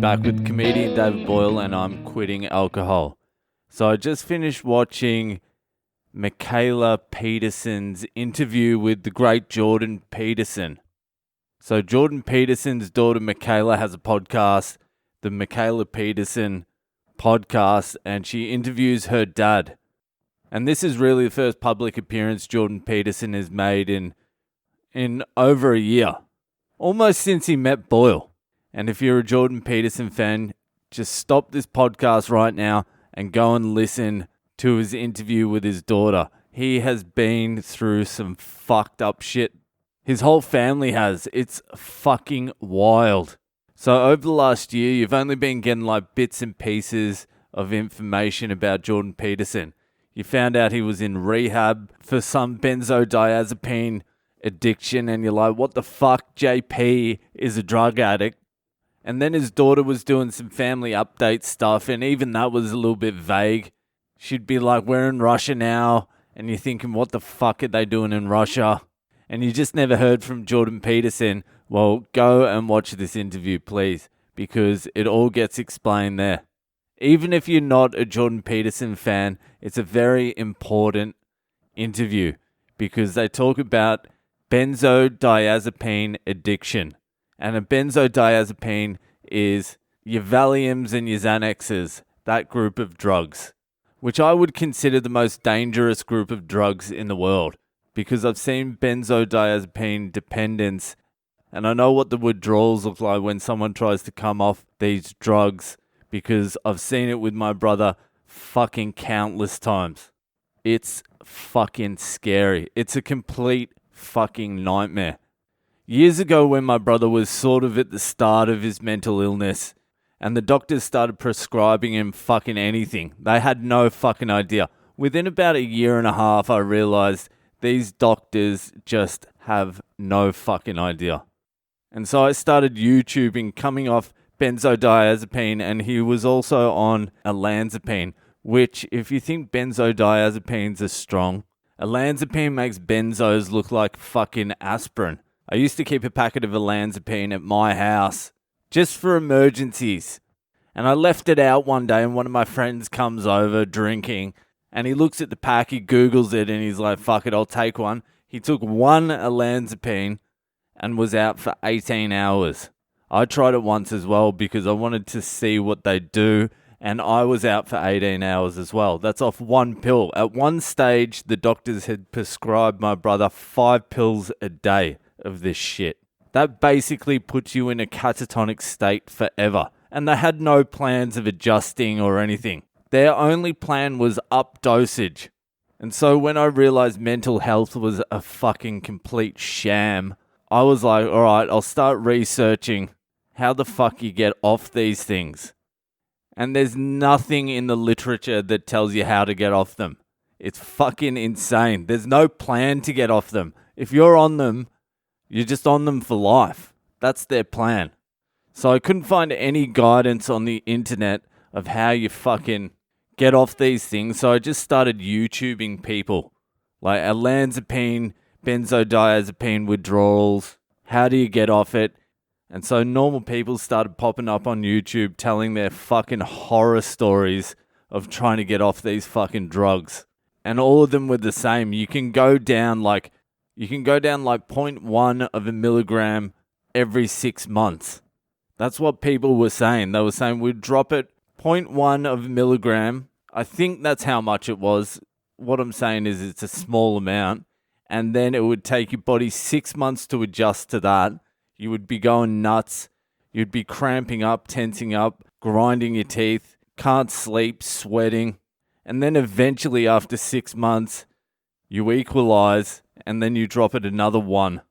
back with comedian David Boyle, and I'm quitting alcohol. So I just finished watching Mikhaila Peterson's interview with the great Jordan Peterson. So Jordan Peterson's daughter Mikhaila has a podcast, the Mikhaila Peterson podcast, and she interviews her dad. And this is really the first public appearance Jordan Peterson has made in over a year, almost since he met Boyle. And if you're a Jordan Peterson fan, just stop this podcast right now and go and listen to his interview with his daughter. He has been through some fucked up shit. His whole family has. It's fucking wild. So over the last year, you've only been getting like bits and pieces of information about Jordan Peterson. You found out he was in rehab for some benzodiazepine addiction, and you're like, what the fuck? JP is a drug addict. And then his daughter was doing some family update stuff, and even that was a little bit vague. She'd be like, we're in Russia now, and you're thinking, what the fuck are they doing in Russia? And you just never heard from Jordan Peterson. Well, go and watch this interview, please, because it all gets explained there. Even if you're not a Jordan Peterson fan, it's a very important interview because they talk about benzodiazepine addiction. And a benzodiazepine is your Valiums and your Xanaxes, that group of drugs, which I would consider the most dangerous group of drugs in the world because I've seen benzodiazepine dependence and I know what the withdrawals look like when someone tries to come off these drugs because I've seen it with my brother fucking countless times. It's fucking scary. It's a complete fucking nightmare. Years ago when my brother was sort of at the start of his mental illness and the doctors started prescribing him fucking anything, they had no fucking idea. Within about a year and a half, I realized these doctors just have no fucking idea. And so I started YouTubing coming off benzodiazepine, and he was also on olanzapine, which if you think benzodiazepines are strong, olanzapine makes benzos look like fucking aspirin. I used to keep a packet of olanzapine at my house just for emergencies. And I left it out one day and one of my friends comes over drinking and he looks at the pack, he Googles it and he's like, fuck it, I'll take one. He took one olanzapine and was out for 18 hours. I tried it once as well because I wanted to see what they do, and I was out for 18 hours as well. That's off one pill. At one stage, the doctors had prescribed my brother 5 pills a day of this shit. That basically puts you in a catatonic state forever. And they had no plans of adjusting or anything. Their only plan was up dosage. And so when I realized mental health was a fucking complete sham, I was like, all right, I'll start researching how the fuck you get off these things. And there's nothing in the literature that tells you how to get off them. It's fucking insane. There's no plan to get off them. If you're on them, you're just on them for life. That's their plan. So I couldn't find any guidance on the internet of how you fucking get off these things. So I just started YouTubing people. Like olanzapine, benzodiazepine withdrawals. How do you get off it? And so normal people started popping up on YouTube telling their fucking horror stories of trying to get off these fucking drugs. And all of them were the same. You can go down like 0.1 of a milligram every 6 months. That's what people were saying. They were saying we'd drop it 0.1 of a milligram. I think that's how much it was. What I'm saying is it's a small amount. And then it would take your body 6 months to adjust to that. You would be going nuts. You'd be cramping up, tensing up, grinding your teeth, can't sleep, sweating. And then eventually after 6 months, you equalize and then you drop it another 1.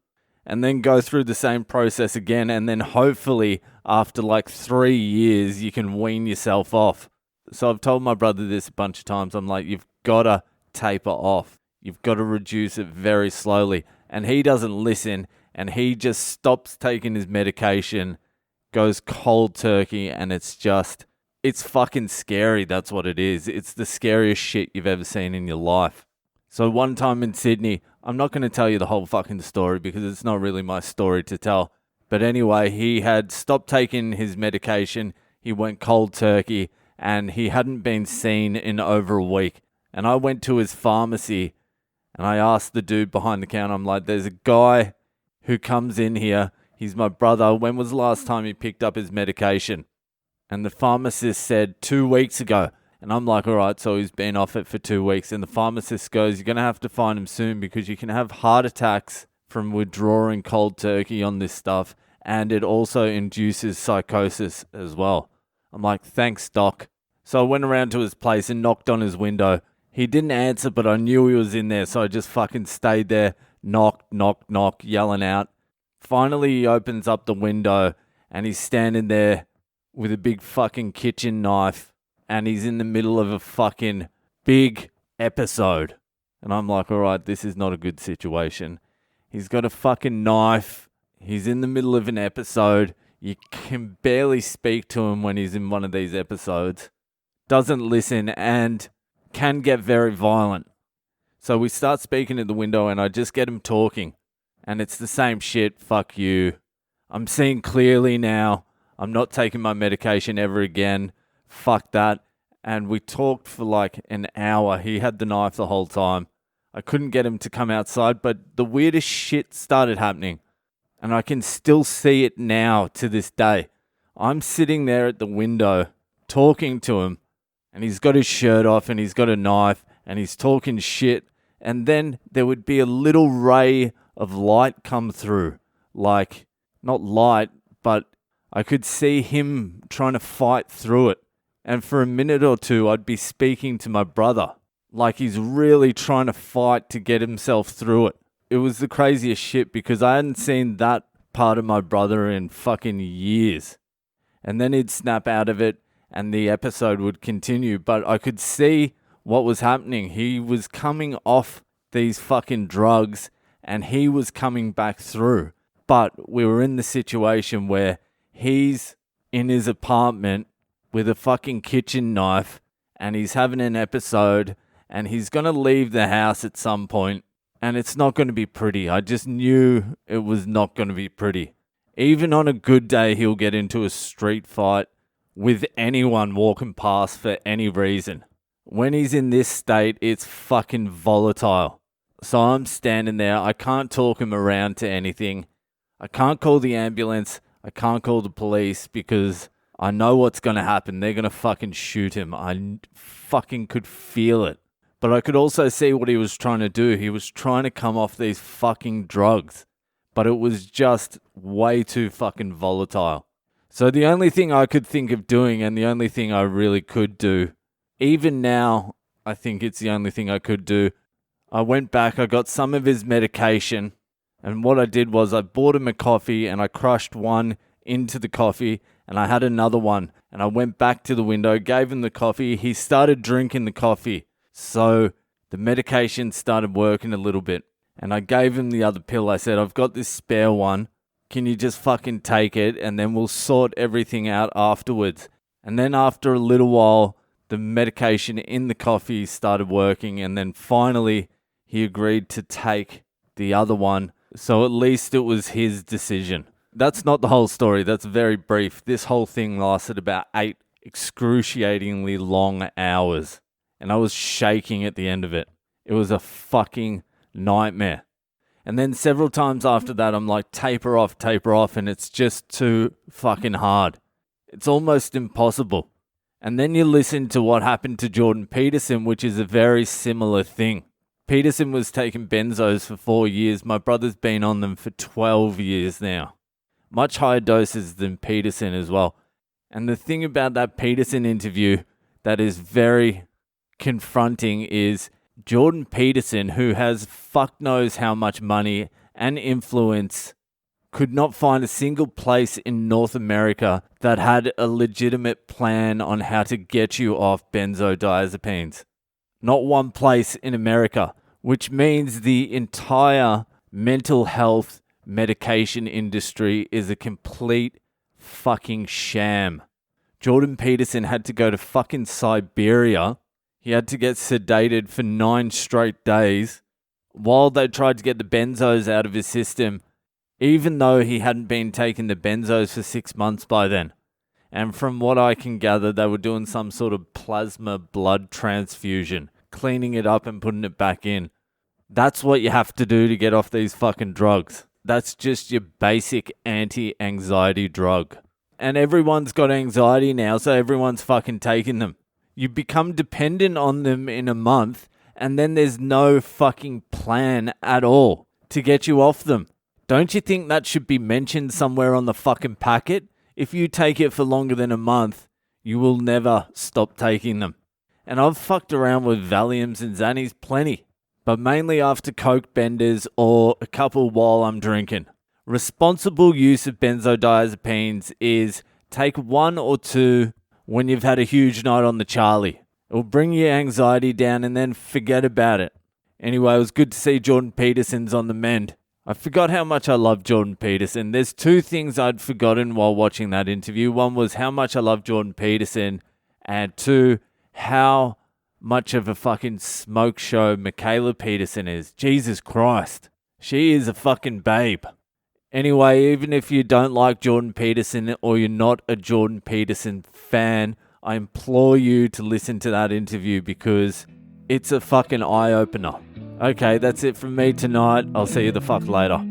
And then go through the same process again. And then hopefully after like 3 years, you can wean yourself off. So I've told my brother this a bunch of times. I'm like, you've got to taper off. You've got to reduce it very slowly. And he doesn't listen. And he just stops taking his medication, goes cold turkey, and it's fucking scary. That's what it is. It's the scariest shit you've ever seen in your life. So one time in Sydney, I'm not going to tell you the whole fucking story because it's not really my story to tell. But anyway, he had stopped taking his medication. he went cold turkey and he hadn't been seen in over a week. And I went to his pharmacy and I asked the dude behind the counter, I'm like, there's a guy who comes in here. He's my brother. When was the last time he picked up his medication? And the pharmacist said 2 weeks ago. And I'm like, all right, so he's been off it for 2 weeks. And the pharmacist goes, you're going to have to find him soon because you can have heart attacks from withdrawing cold turkey on this stuff. And it also induces psychosis as well. I'm like, thanks, doc. So I went around to his place and knocked on his window. He didn't answer, but I knew he was in there. So I just fucking stayed there, knock, knock, knock, yelling out. Finally, he opens up the window and he's standing there with a big fucking kitchen knife. And he's in the middle of a fucking big episode. And I'm like, all right, this is not a good situation. He's got a fucking knife. He's in the middle of an episode. You can barely speak to him when he's in one of these episodes. Doesn't listen and can get very violent. So we start speaking at the window and I just get him talking. And it's the same shit. Fuck you. I'm seeing clearly now. I'm not taking my medication ever again. Fuck that. And we talked for like an hour. He had the knife the whole time. I couldn't get him to come outside, but the weirdest shit started happening. And I can still see it now to this day. I'm sitting there at the window talking to him, and he's got his shirt off and he's got a knife and he's talking shit. And then there would be a little ray of light come through. Like, not light, but I could see him trying to fight through it. And for a minute or two, I'd be speaking to my brother. Like he's really trying to fight to get himself through it. It was the craziest shit because I hadn't seen that part of my brother in fucking years. And then he'd snap out of it and the episode would continue. But I could see what was happening. He was coming off these fucking drugs and he was coming back through. But we were in the situation where he's in his apartment with a fucking kitchen knife and he's having an episode and he's going to leave the house at some point and it's not going to be pretty. I just knew it was not going to be pretty. Even on a good day, he'll get into a street fight with anyone walking past for any reason. When he's in this state, it's fucking volatile. So I'm standing there. I can't talk him around to anything. I can't call the ambulance. I can't call the police because I know what's going to happen. They're going to fucking shoot him. I fucking could feel it. But I could also see what he was trying to do. He was trying to come off these fucking drugs. But it was just way too fucking volatile. So the only thing I could think of doing, and the only thing I really could do, even now, I think it's the only thing I could do, I went back, I got some of his medication, and what I did was I bought him a coffee and I crushed one into the coffee and I had another one and I went back to the window, gave him the coffee. He started drinking the coffee. So the medication started working a little bit and I gave him the other pill. I said, I've got this spare one. Can you just fucking take it and then we'll sort everything out afterwards. And then after a little while, the medication in the coffee started working and then finally he agreed to take the other one. So at least it was his decision. That's not the whole story. That's very brief. This whole thing lasted about 8 excruciatingly long hours. And I was shaking at the end of it. It was a fucking nightmare. And then several times after that, I'm like, taper off. And it's just too fucking hard. It's almost impossible. And then you listen to what happened to Jordan Peterson, which is a very similar thing. Peterson was taking benzos for 4 years. My brother's been on them for 12 years now. Much higher doses than Peterson as well. And the thing about that Peterson interview that is very confronting is Jordan Peterson, who has fuck knows how much money and influence, could not find a single place in North America that had a legitimate plan on how to get you off benzodiazepines. Not one place in America, which means the entire mental health medication industry is a complete fucking sham. Jordan Peterson had to go to fucking Siberia. He had to get sedated for 9 straight days while they tried to get the benzos out of his system, even though he hadn't been taking the benzos for 6 months by then. And from what I can gather, they were doing some sort of plasma blood transfusion, cleaning it up and putting it back in. That's what you have to do to get off these fucking drugs. That's just your basic anti-anxiety drug. And everyone's got anxiety now, so everyone's fucking taking them. You become dependent on them in a month, and then there's no fucking plan at all to get you off them. Don't you think that should be mentioned somewhere on the fucking packet? If you take it for longer than a month, you will never stop taking them. And I've fucked around with Valiums and Xannies plenty, but mainly after coke benders or a couple while I'm drinking. Responsible use of benzodiazepines is take 1 or 2 when you've had a huge night on the Charlie. It will bring your anxiety down and then forget about it. Anyway, it was good to see Jordan Peterson's on the mend. I forgot how much I love Jordan Peterson. There's 2 things I'd forgotten while watching that interview. One was how much I love Jordan Peterson, and 2, how much of a fucking smoke show Mikhaila Peterson is. Jesus Christ. She is a fucking babe. Anyway, even if you don't like Jordan Peterson or you're not a Jordan Peterson fan, I implore you to listen to that interview because it's a fucking eye-opener. Okay, that's it from me tonight. I'll see you the fuck later.